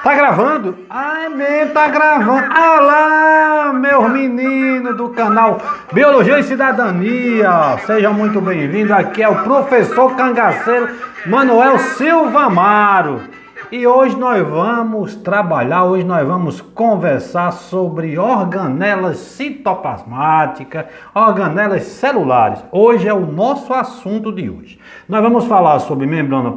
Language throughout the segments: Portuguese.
Tá gravando? Ah, é mesmo, tá gravando. Olá, meus meninos do canal Biologia e Cidadania. Sejam muito bem-vindos. Aqui é o professor cangaceiro Manuel Silva Amaro. E hoje nós vamos trabalhar, hoje nós vamos conversar sobre organelas citoplasmáticas, organelas celulares. Hoje é o nosso assunto de hoje. Nós vamos falar sobre membrana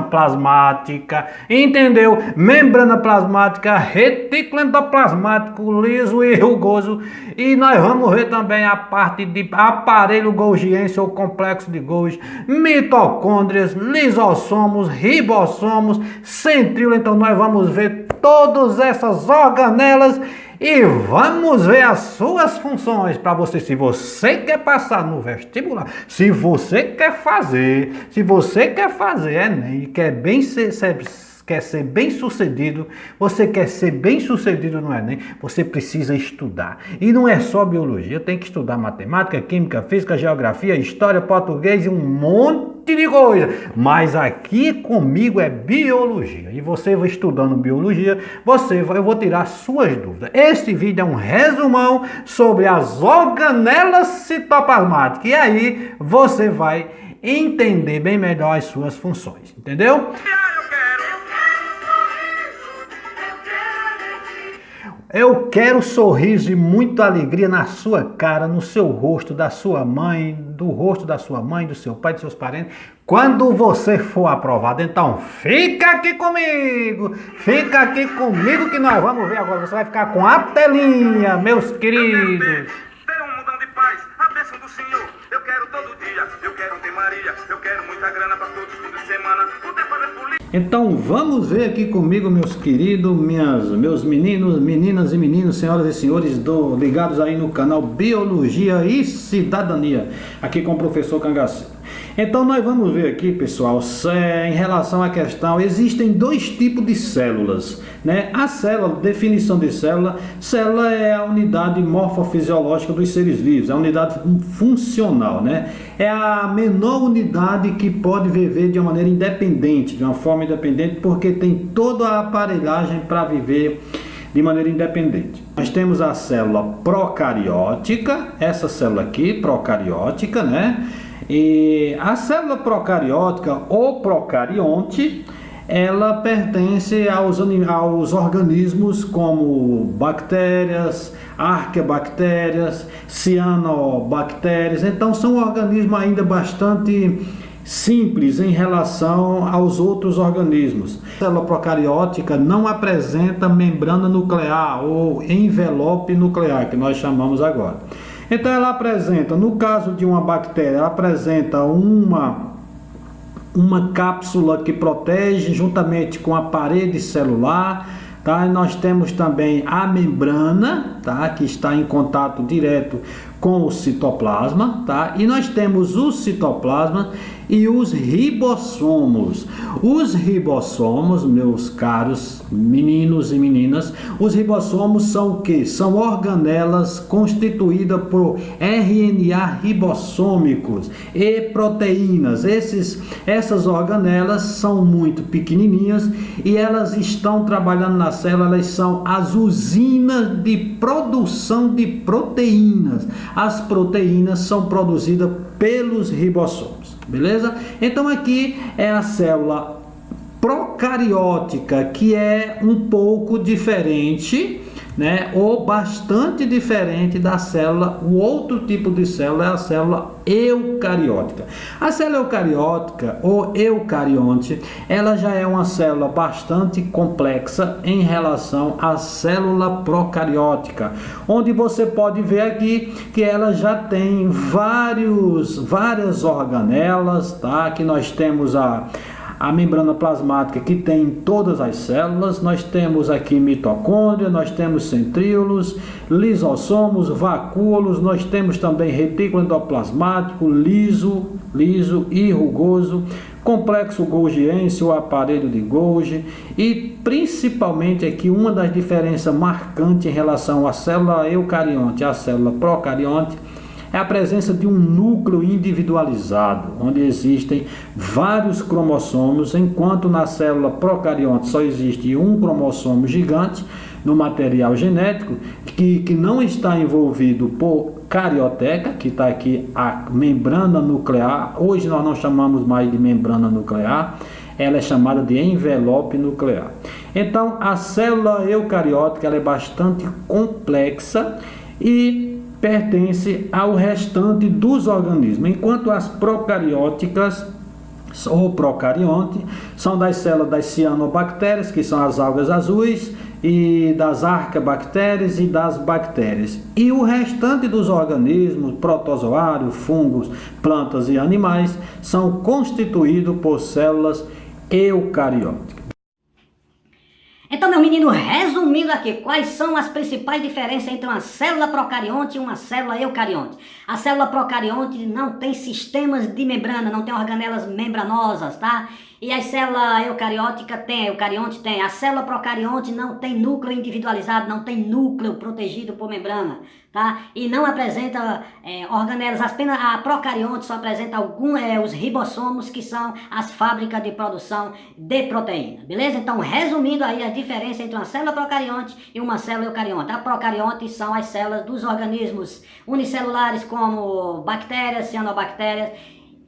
plasmática, entendeu? Membrana plasmática, retículo endoplasmático liso e rugoso. E nós vamos ver também a parte de aparelho golgiense ou complexo de Golgi, mitocôndrias, lisossomos, ribossomos, centríola. Então nós vamos ver todas essas organelas e vamos ver as suas funções para você. Se você quer passar no vestibular, se você quer fazer Enem e quer ser bem sucedido, você quer ser bem sucedido no Enem, você precisa estudar. E não é só biologia, tem que estudar matemática, química, física, geografia, história, português e um monte de coisa. Mas aqui comigo é biologia. E você vai estudando biologia, eu vou tirar suas dúvidas. Esse vídeo é um resumão sobre as organelas citoplasmáticas. E aí você vai entender bem melhor as suas funções. Entendeu? Eu quero sorriso e muita alegria na sua cara, no seu rosto, da sua mãe, do rosto da sua mãe, do seu pai, dos seus parentes, quando você for aprovado. Então fica aqui comigo que nós vamos ver agora. Você vai ficar com a telinha, meus queridos. Então vamos ver aqui comigo, meus queridos, meus meninos, meninas e meninos, senhoras e senhores ligados aí no canal Biologia e Cidadania, aqui com o professor Cangaceiro. Então nós vamos ver aqui, pessoal, em relação à questão, existem dois tipos de células, né? A célula, definição de célula é a unidade morfofisiológica dos seres vivos, é a unidade funcional, né? É a menor unidade que pode viver de uma maneira independente, de uma forma independente, porque tem toda a aparelhagem para viver de maneira independente. Nós temos a célula procariótica, essa célula aqui, procariótica, né? E a célula procariótica ou procarionte, ela pertence aos organismos como bactérias, arqueabactérias, cianobactérias. Então são organismos ainda bastante simples em relação aos outros organismos. A célula procariótica não apresenta membrana nuclear ou envelope nuclear, que nós chamamos agora. Então ela apresenta, no caso de uma bactéria, ela apresenta uma cápsula que protege juntamente com a parede celular, tá? E nós temos também a membrana, tá? Que está em contato direto com o citoplasma, tá? E nós temos o citoplasma e os ribossomos. Os ribossomos, meus caros meninos e meninas, os ribossomos são o que? São organelas constituídas por RNA ribossômicos e proteínas. Essas organelas são muito pequenininhas e elas estão trabalhando na célula, elas são as usinas de produção de proteínas. As proteínas são produzidas pelos ribossomos, beleza? Então aqui é a célula procariótica, que é um pouco diferente, né? Ou bastante diferente da célula. O outro tipo de célula é a célula eucariótica. A célula eucariótica ou eucarionte, ela já é uma célula bastante complexa em relação à célula procariótica, onde você pode ver aqui que ela já tem várias organelas, tá? Que nós temos a membrana plasmática, que tem em todas as células. Nós temos aqui mitocôndria, nós temos centríolos, lisossomos, vacúolos, nós temos também retículo endoplasmático, liso e rugoso, complexo golgiense, o aparelho de Golgi, e principalmente aqui uma das diferenças marcantes em relação à célula eucarionte e à célula procarionte é a presença de um núcleo individualizado, onde existem vários cromossomos, enquanto na célula procarionte só existe um cromossomo gigante no material genético, que não está envolvido por carioteca, que está aqui a membrana nuclear. Hoje nós não chamamos mais de membrana nuclear, ela é chamada de envelope nuclear. Então a célula eucariótica ela é bastante complexa e pertence ao restante dos organismos, enquanto as procarióticas ou procarionte são das células das cianobactérias, que são as algas azuis, e das arqueabactérias e das bactérias. E o restante dos organismos, protozoários, fungos, plantas e animais, são constituídos por células eucarióticas. Então, meu menino, resumindo aqui, quais são as principais diferenças entre uma célula procarionte e uma célula eucarionte? A célula procarionte não tem sistemas de membrana, não tem organelas membranosas, tá? E a célula eucarionte tem. A célula procarionte não tem núcleo individualizado, não tem núcleo protegido por membrana, tá? E não apresenta organelas, apenas a procarionte só apresenta os ribossomos, que são as fábricas de produção de proteína, beleza? Então, resumindo aí a diferença entre uma célula procarionte e uma célula eucarionte. A procarionte são as células dos organismos unicelulares, como bactérias, cianobactérias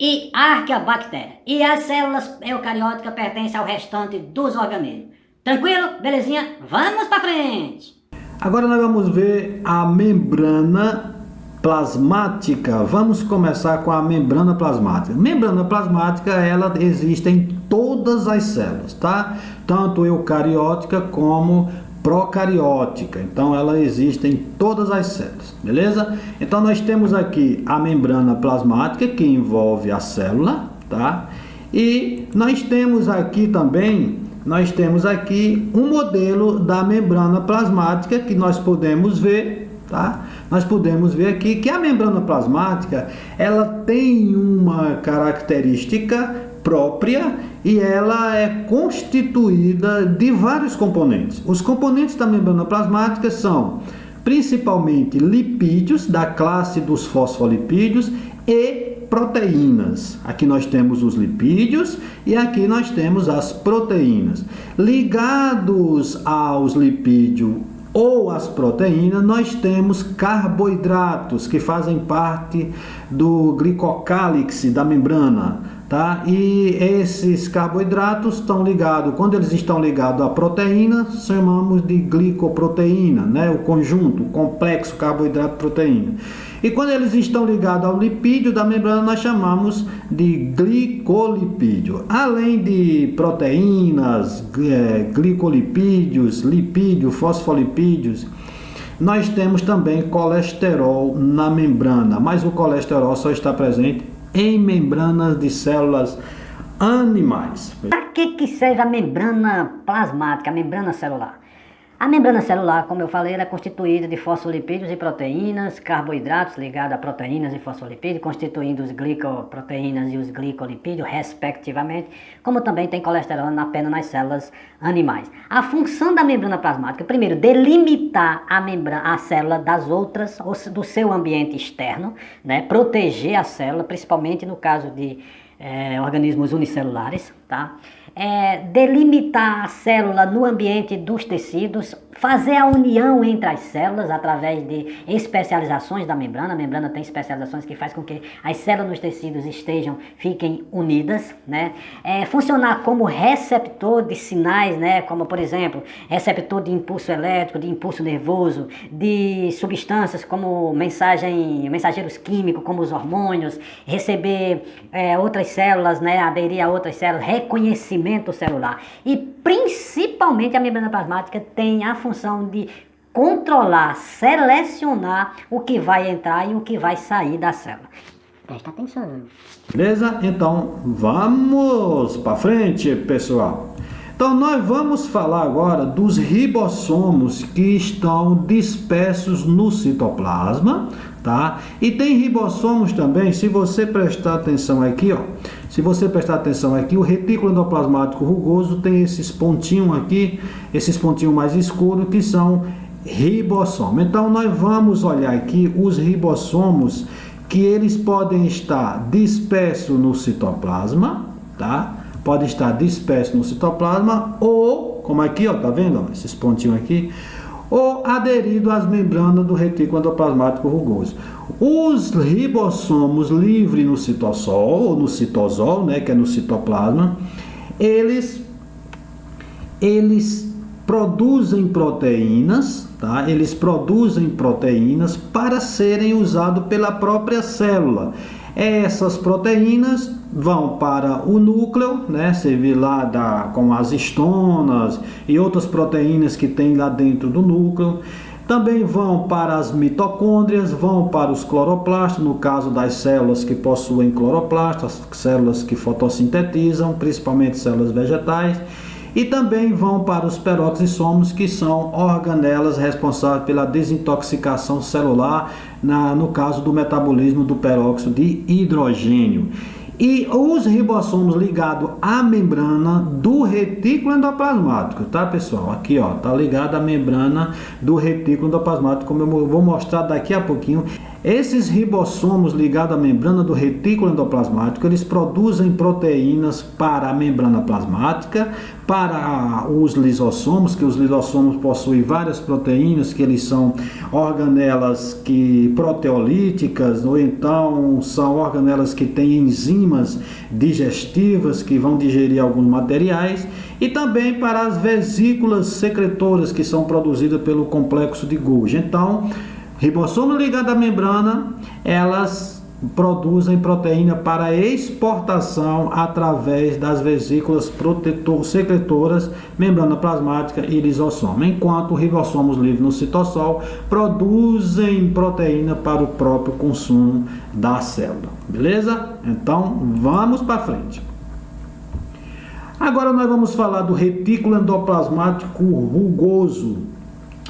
e arqueabactéria. E as células eucarióticas pertencem ao restante dos organismos. Tranquilo? Belezinha? Vamos para frente! Agora nós vamos ver a membrana plasmática. Vamos começar com a membrana plasmática. Membrana plasmática, ela existe em todas as células, tá? Tanto eucariótica como procariótica. Então ela existe em todas as células, beleza? Então nós temos aqui a membrana plasmática, que envolve a célula, tá? E nós temos aqui também um modelo da membrana plasmática que nós podemos ver, tá? Nós podemos ver aqui que a membrana plasmática ela tem uma característica própria e ela é constituída de vários componentes. Os componentes da membrana plasmática são principalmente lipídios da classe dos fosfolipídios e proteínas. Aqui nós temos os lipídios e aqui nós temos as proteínas. Ligados aos lipídios ou as proteínas, nós temos carboidratos que fazem parte do glicocálix da membrana, tá? E esses carboidratos estão ligados, quando eles estão ligados à proteína, chamamos de glicoproteína, né? O conjunto, o complexo carboidrato-proteína. E quando eles estão ligados ao lipídio da membrana, nós chamamos de glicolipídio. Além de proteínas, glicolipídios, lipídios, fosfolipídios, nós temos também colesterol na membrana, mas o colesterol só está presente em membranas de células animais. Para que serve a membrana plasmática, a membrana celular? A membrana celular, como eu falei, ela é constituída de fosfolipídios e proteínas, carboidratos ligados a proteínas e fosfolipídios, constituindo os glicoproteínas e os glicolipídios, respectivamente, como também tem colesterol apenas nas células animais. A função da membrana plasmática, primeiro, delimitar a célula das outras, do seu ambiente externo, né? Proteger a célula, principalmente no caso de organismos unicelulares, tá? Delimitar a célula no ambiente dos tecidos, fazer a união entre as células através de especializações da membrana. A membrana tem especializações que faz com que as células nos tecidos fiquem unidas, né? Funcionar como receptor de sinais, né? Como, por exemplo, receptor de impulso elétrico, de impulso nervoso, de substâncias como mensageiros químicos, como os hormônios, receber outras células, né? Aderir a outras células, reconhecimento celular. E principalmente a membrana plasmática tem a função de controlar, selecionar o que vai entrar e o que vai sair da célula. Presta atenção. Beleza? Então vamos para frente, pessoal. Então nós vamos falar agora dos ribossomos que estão dispersos no citoplasma, tá? E tem ribossomos também, se você prestar atenção aqui, ó. Se você prestar atenção aqui, o retículo endoplasmático rugoso tem esses pontinhos aqui, esses pontinhos mais escuros que são ribossomos. Então nós vamos olhar aqui os ribossomos que eles podem estar dispersos no citoplasma, tá? Pode estar disperso no citoplasma ou, como aqui, ó, tá vendo, ó, esses pontinhos aqui, ou aderido às membranas do retículo endoplasmático rugoso. Os ribossomos livres no citossol, ou no citosol, né, que é no citoplasma, eles produzem proteínas, tá? Eles produzem proteínas para serem usadas pela própria célula. Essas proteínas vão para o núcleo, né, servir lá com as histonas e outras proteínas que tem lá dentro do núcleo. Também vão para as mitocôndrias, vão para os cloroplastos, no caso das células que possuem cloroplastos, as células que fotossintetizam, principalmente células vegetais. E também vão para os peroxissomos, que são organelas responsáveis pela desintoxicação celular, no caso do metabolismo do peróxido de hidrogênio. E os ribossomos ligados à membrana do retículo endoplasmático, tá, pessoal? Aqui, ó, tá ligado à membrana do retículo endoplasmático, como eu vou mostrar daqui a pouquinho. Esses ribossomos ligados à membrana do retículo endoplasmático, eles produzem proteínas para a membrana plasmática, para os lisossomos, que os lisossomos possuem várias proteínas, que eles são organelas proteolíticas, ou então são organelas que têm enzimas digestivas que vão digerir alguns materiais, e também para as vesículas secretoras que são produzidas pelo complexo de Golgi. Então, ribossomo ligado à membrana, elas produzem proteína para exportação através das vesículas secretoras, membrana plasmática e lisossomo, enquanto ribossomos livres no citossol produzem proteína para o próprio consumo da célula. Beleza? Então, vamos para frente. Agora nós vamos falar do retículo endoplasmático rugoso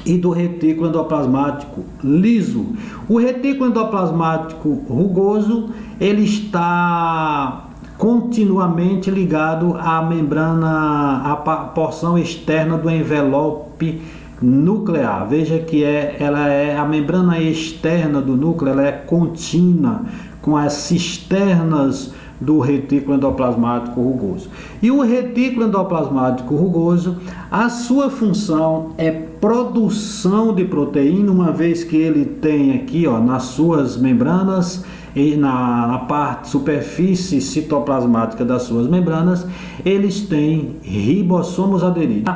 e do retículo endoplasmático liso. O retículo endoplasmático rugoso, ele está continuamente ligado à membrana, à porção externa do envelope nuclear. Veja que a membrana externa do núcleo, ela é contínua com as cisternas do retículo endoplasmático rugoso. E o retículo endoplasmático rugoso, a sua função é produção de proteína, uma vez que ele tem aqui, ó, nas suas membranas e na parte superfície citoplasmática das suas membranas, eles têm ribossomos aderidos.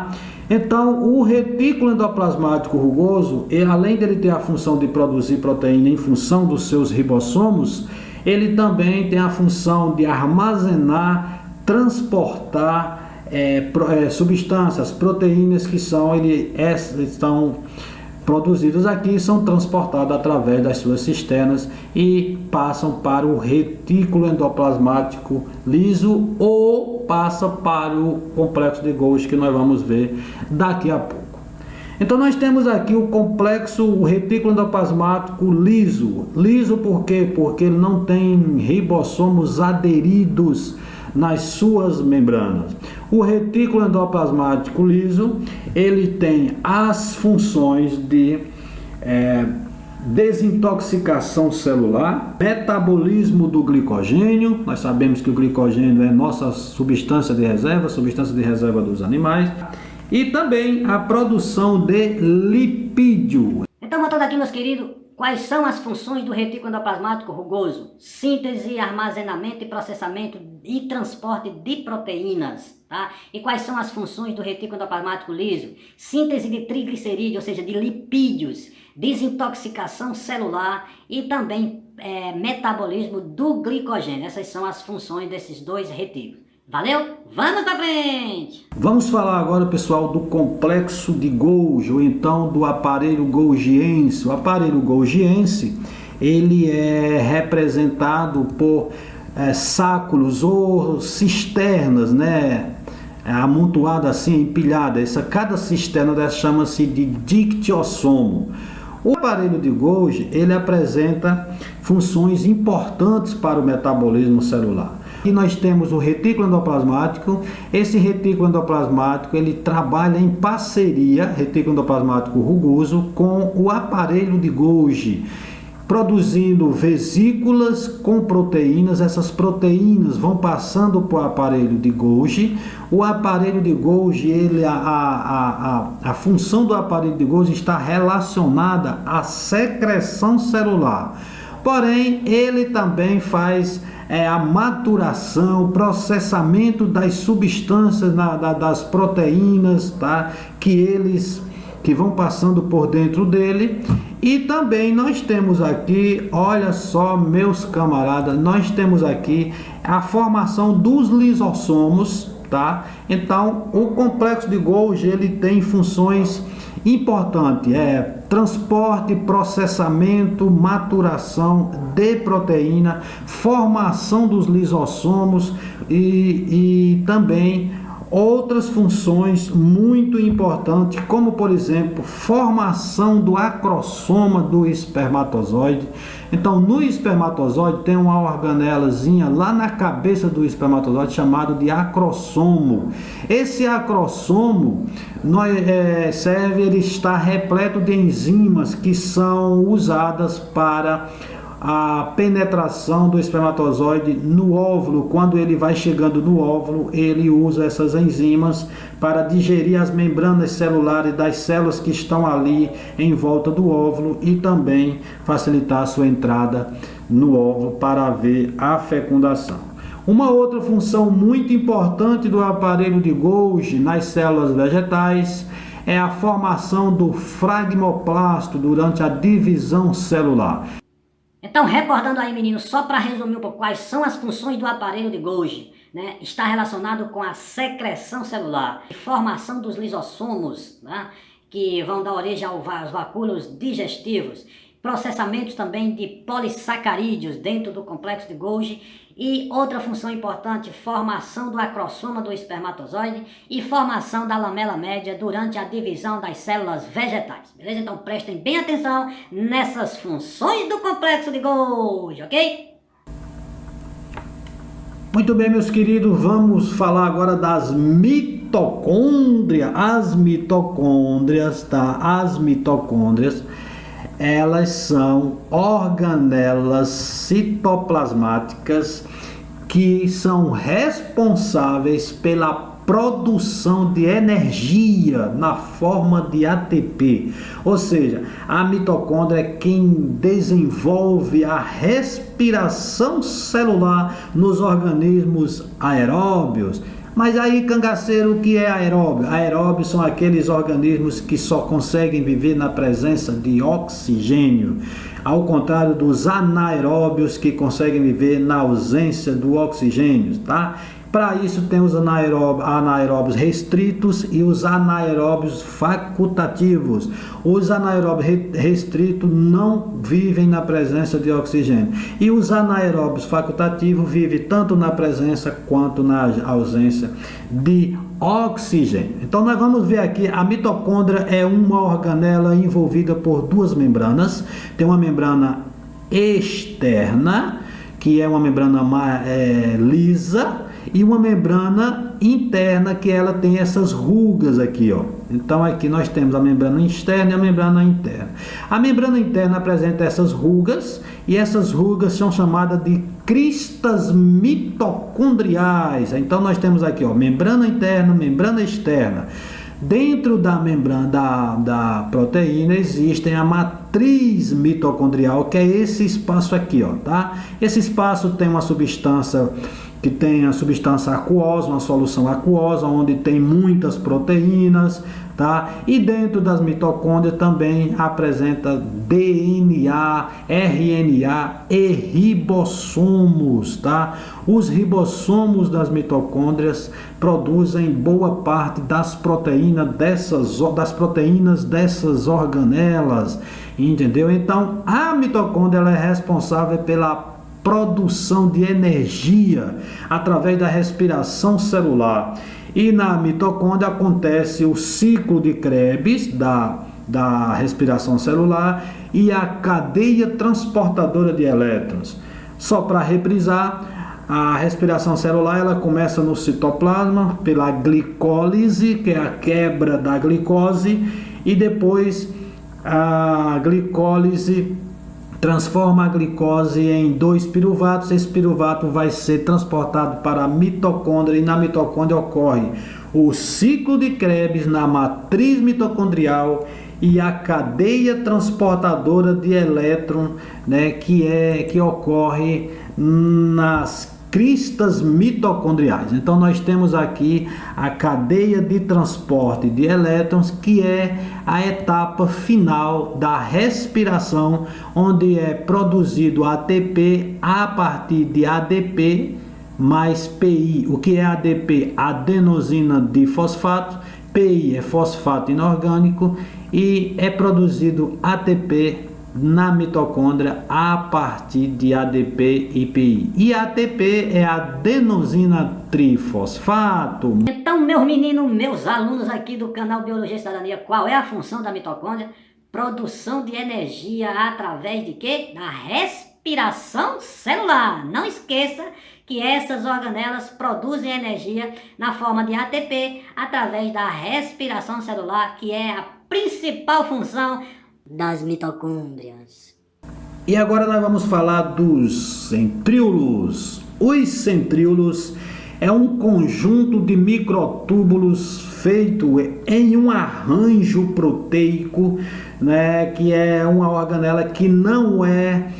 Então, o retículo endoplasmático rugoso, além dele ter a função de produzir proteína em função dos seus ribossomos, ele também tem a função de armazenar, transportar substâncias, proteínas que estão produzidas aqui, são transportadas através das suas cisternas e passam para o retículo endoplasmático liso ou passa para o complexo de Golgi, que nós vamos ver daqui a pouco. Então nós temos aqui o retículo endoplasmático liso. Liso por quê? Porque ele não tem ribossomos aderidos nas suas membranas. O retículo endoplasmático liso, ele tem as funções de desintoxicação celular, metabolismo do glicogênio. Nós sabemos que o glicogênio é nossa substância de reserva dos animais. E também a produção de lipídio. Então, voltando aqui, meus queridos, quais são as funções do retículo endoplasmático rugoso? Síntese, armazenamento e processamento e transporte de proteínas, tá? E quais são as funções do retículo endoplasmático liso? Síntese de triglicerídeos, ou seja, de lipídios, desintoxicação celular e também metabolismo do glicogênio. Essas são as funções desses dois retículos. Valeu? Vamos pra frente! Vamos falar agora, pessoal, do complexo de Golgi, ou então do aparelho golgiense. O aparelho golgiense, ele é representado por sáculos ou cisternas, né? Amontoada assim, empilhada. Cada cisterna dessa chama-se de dictiossomo. O aparelho de Golgi, ele apresenta funções importantes para o metabolismo celular. E nós temos o retículo endoplasmático. Esse retículo endoplasmático, ele trabalha em parceria, retículo endoplasmático rugoso, com o aparelho de Golgi. produzindo vesículas com proteínas. Essas proteínas vão passando para o aparelho de Golgi. O aparelho de Golgi, a função do aparelho de Golgi está relacionada à secreção celular. Porém, ele também faz a maturação, o processamento das substâncias das proteínas, tá? que vão passando por dentro dele. E também nós temos aqui, olha só, meus camaradas, nós temos aqui a formação dos lisossomos, tá? Então, o complexo de Golgi, ele tem funções importantes, transporte, processamento, maturação de proteína, formação dos lisossomos e também outras funções muito importantes, como por exemplo, formação do acrossoma do espermatozoide. Então, no espermatozoide tem uma organelazinha lá na cabeça do espermatozoide chamado de acrossomo. Esse acrossomo ele está repleto de enzimas que são usadas para a penetração do espermatozoide no óvulo. Quando ele vai chegando no óvulo, ele usa essas enzimas para digerir as membranas celulares das células que estão ali em volta do óvulo e também facilitar a sua entrada no óvulo para haver a fecundação. Uma outra função muito importante do aparelho de Golgi nas células vegetais é a formação do fragmoplasto durante a divisão celular. Então, recordando aí, meninos, só para resumir um pouco quais são as funções do aparelho de Golgi, né? Está relacionado com a secreção celular, formação dos lisossomos, né? Que vão dar origem aos vacúolos digestivos, processamentos também de polissacarídeos dentro do complexo de Golgi e outra função importante, formação do acrossoma do espermatozoide e formação da lamela média durante a divisão das células vegetais, beleza? Então prestem bem atenção nessas funções do complexo de Golgi, ok? Muito bem, meus queridos, vamos falar agora das mitocôndrias. As mitocôndrias, tá? As mitocôndrias, elas são organelas citoplasmáticas que são responsáveis pela produção de energia na forma de ATP. Ou seja, a mitocôndria é quem desenvolve a respiração celular nos organismos aeróbios. Mas aí, cangaceiro, o que é aeróbio? Aeróbios são aqueles organismos que só conseguem viver na presença de oxigênio, ao contrário dos anaeróbios que conseguem viver na ausência do oxigênio, tá? Para isso tem os anaeróbios restritos e os anaeróbios facultativos. Os anaeróbios restritos não vivem na presença de oxigênio. E os anaeróbios facultativos vivem tanto na presença quanto na ausência de oxigênio. Então nós vamos ver aqui, a mitocôndria é uma organela envolvida por duas membranas. Tem uma membrana externa, que é uma membrana lisa, e uma membrana interna que ela tem essas rugas aqui, ó. Então aqui nós temos a membrana externa e a membrana interna. A membrana interna apresenta essas rugas e essas rugas são chamadas de cristas mitocondriais. Então nós temos aqui, ó, membrana interna, membrana externa. Dentro da membrana da proteína existem a matriz mitocondrial, que é esse espaço aqui, ó, tá? Esse espaço tem uma substância que tem a substância aquosa, uma solução aquosa, onde tem muitas proteínas, tá? E dentro das mitocôndrias também apresenta DNA, RNA e ribossomos, tá? Os ribossomos das mitocôndrias produzem boa parte das proteínas dessas organelas, entendeu? Então, a mitocôndria ela é responsável pela produção de energia através da respiração celular. E na mitocôndria acontece o ciclo de Krebs da respiração celular e a cadeia transportadora de elétrons. Só para reprisar, a respiração celular ela começa no citoplasma pela glicólise, que é a quebra da glicose, e depois a glicólise transforma a glicose em 2 piruvatos. Esse piruvato vai ser transportado para a mitocôndria e na mitocôndria ocorre o ciclo de Krebs na matriz mitocondrial e a cadeia transportadora de elétron, né, que ocorre nas cristas mitocondriais. Então nós temos aqui a cadeia de transporte de elétrons, que é a etapa final da respiração, onde é produzido ATP a partir de ADP mais PI. O que é ADP? Adenosina difosfato. PI é fosfato inorgânico e é produzido ATP na mitocôndria a partir de ADP e PI. E ATP é adenosina trifosfato. Então, meus meninos, meus alunos aqui do canal Biologia e Cidadania, qual é a função da mitocôndria? Produção de energia através de quê? Da respiração celular. Não esqueça que essas organelas produzem energia na forma de ATP através da respiração celular, que é a principal função das mitocôndrias. E agora nós vamos falar dos centríolos. Os centríolos é um conjunto de microtúbulos feito em um arranjo proteico, né, que é uma organela que não é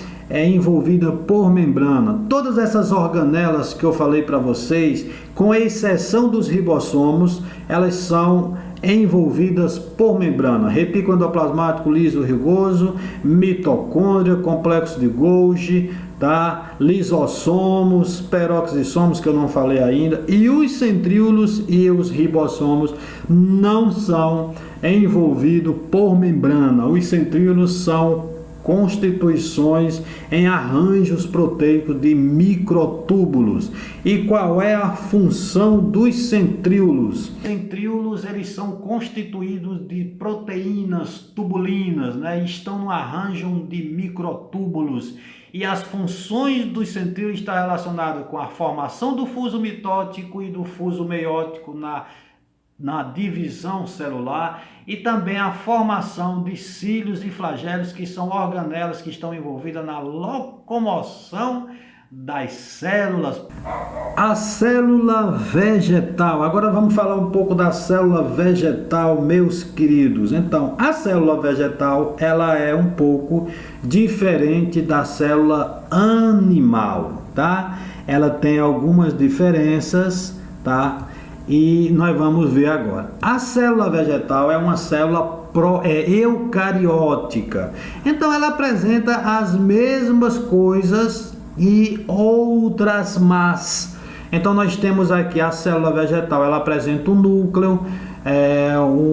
envolvida por membrana. Todas essas organelas que eu falei para vocês, com exceção dos ribossomos, elas são envolvidas por membrana. Retículo endoplasmático liso rugoso, mitocôndria, complexo de Golgi, tá? Lisossomos, peroxissomos, que eu não falei ainda, e os centríolos e os ribossomos não são envolvidos por membrana. Os centríolos são constituições em arranjos proteicos de microtúbulos. E qual é a função dos centríolos? Os centríolos, eles são constituídos de proteínas tubulinas, né? Estão no arranjo de microtúbulos. E as funções dos centríolos estão relacionadas com a formação do fuso mitótico e do fuso meiótico na divisão celular, e também a formação de cílios e flagelos, que são organelas que estão envolvidas na locomoção das células. A célula vegetal. Agora vamos falar um pouco da célula vegetal, meus queridos. Então, a célula vegetal, ela é um pouco diferente da célula animal, tá? Ela tem algumas diferenças, tá? E nós vamos ver agora. A célula vegetal é uma célula eucariótica. Então ela apresenta as mesmas coisas e outras más. Então nós temos aqui a célula vegetal, ela apresenta o núcleo,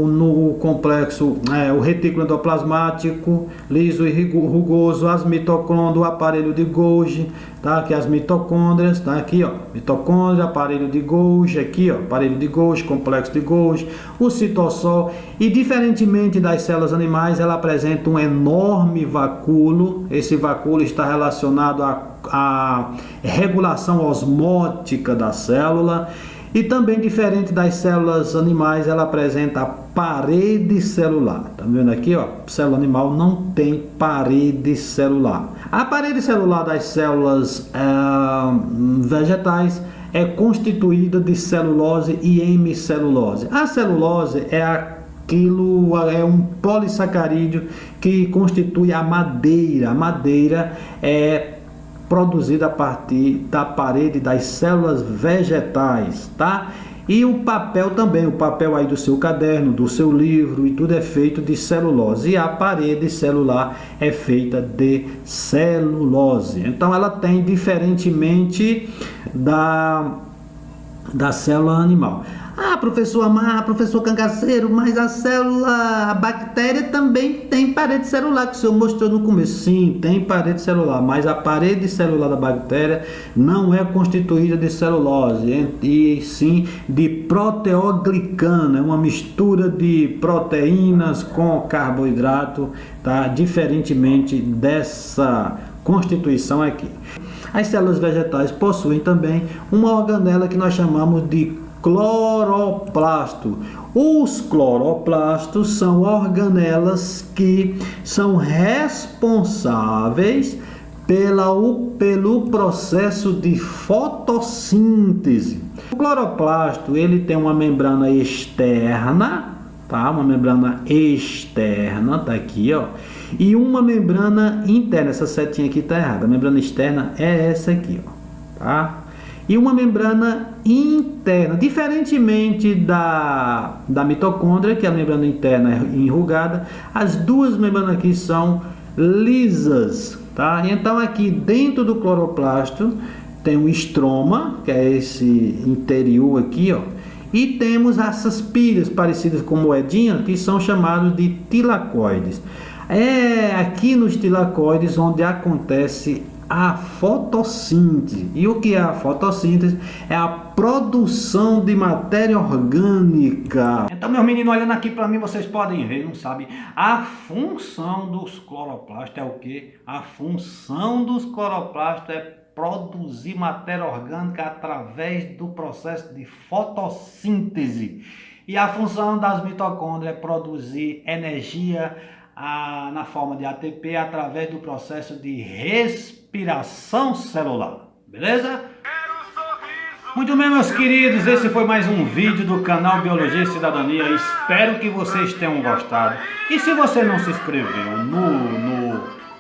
no complexo, o retículo endoplasmático liso e rugoso, as mitocôndrias, o aparelho de Golgi, tá? Aqui as mitocôndrias, tá? Aqui, ó, mitocôndria, aparelho de Golgi, aqui, ó, aparelho de Golgi, complexo de Golgi, o citossol. E diferentemente das células animais, ela apresenta um enorme vacúolo. Esse vacúolo está relacionado à regulação osmótica da célula. E também, diferente das células animais, ela apresenta a parede celular. Tá vendo aqui, ó? Célula animal não tem parede celular. A parede celular das células vegetais é constituída de celulose e hemicelulose. A celulose é um polissacarídeo que constitui a madeira. A madeira é produzida a partir da parede das células vegetais, tá? E o papel também, o papel aí do seu caderno, do seu livro, e tudo é feito de celulose. E a parede celular é feita de celulose. Então ela tem, diferentemente da célula animal. Professor Cangaceiro, mas a bactéria também tem parede celular, que o senhor mostrou no começo. Sim, tem parede celular, mas a parede celular da bactéria não é constituída de celulose, e sim de proteoglicano, é uma mistura de proteínas com carboidrato, tá? Diferentemente dessa constituição aqui. As células vegetais possuem também uma organela que nós chamamos de cloroplasto. Os cloroplastos são organelas que são responsáveis pelo processo de fotossíntese. O cloroplasto ele tem uma membrana externa, tá? Uma membrana externa, tá aqui, ó. E uma membrana interna. Essa setinha aqui tá errada. A membrana externa é essa aqui, ó, tá? E uma membrana interna, diferentemente da mitocôndria, que a membrana interna é enrugada, as duas membranas aqui são lisas, tá? Então aqui dentro do cloroplasto tem um estroma, que é esse interior aqui, ó, e temos essas pilhas parecidas com moedinha, que são chamados de tilacoides. É aqui nos tilacoides onde acontece a fotossíntese. E o que é a fotossíntese? É a produção de matéria orgânica. Então, meus meninos, olhando aqui para mim, vocês podem ver, não sabem? A função dos cloroplastos é o que? A função dos cloroplastos é produzir matéria orgânica através do processo de fotossíntese. E a função das mitocôndrias é produzir energia na forma de ATP através do processo de respiração celular, beleza? Muito bem, meus queridos, esse foi mais um vídeo do canal Biologia e Cidadania. Espero que vocês tenham gostado. E se você não se inscreveu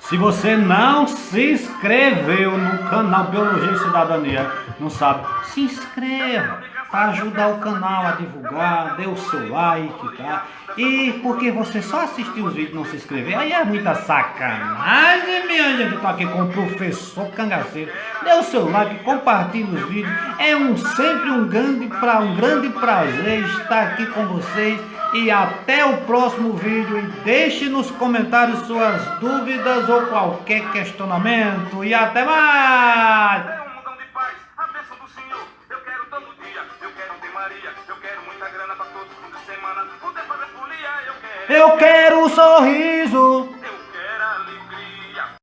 se você não se inscreveu no canal Biologia e Cidadania, não sabe, se inscreva para ajudar o canal a divulgar, dê o seu like, tá? E porque você só assistiu os vídeos e não se inscrever, aí é muita sacanagem, minha gente. Eu tô aqui com o professor Cangaceiro. Dê o seu like, compartilhe os vídeos. É sempre um grande prazer estar aqui com vocês. E até o próximo vídeo. E deixe nos comentários suas dúvidas ou qualquer questionamento. E até mais! Eu quero um sorriso.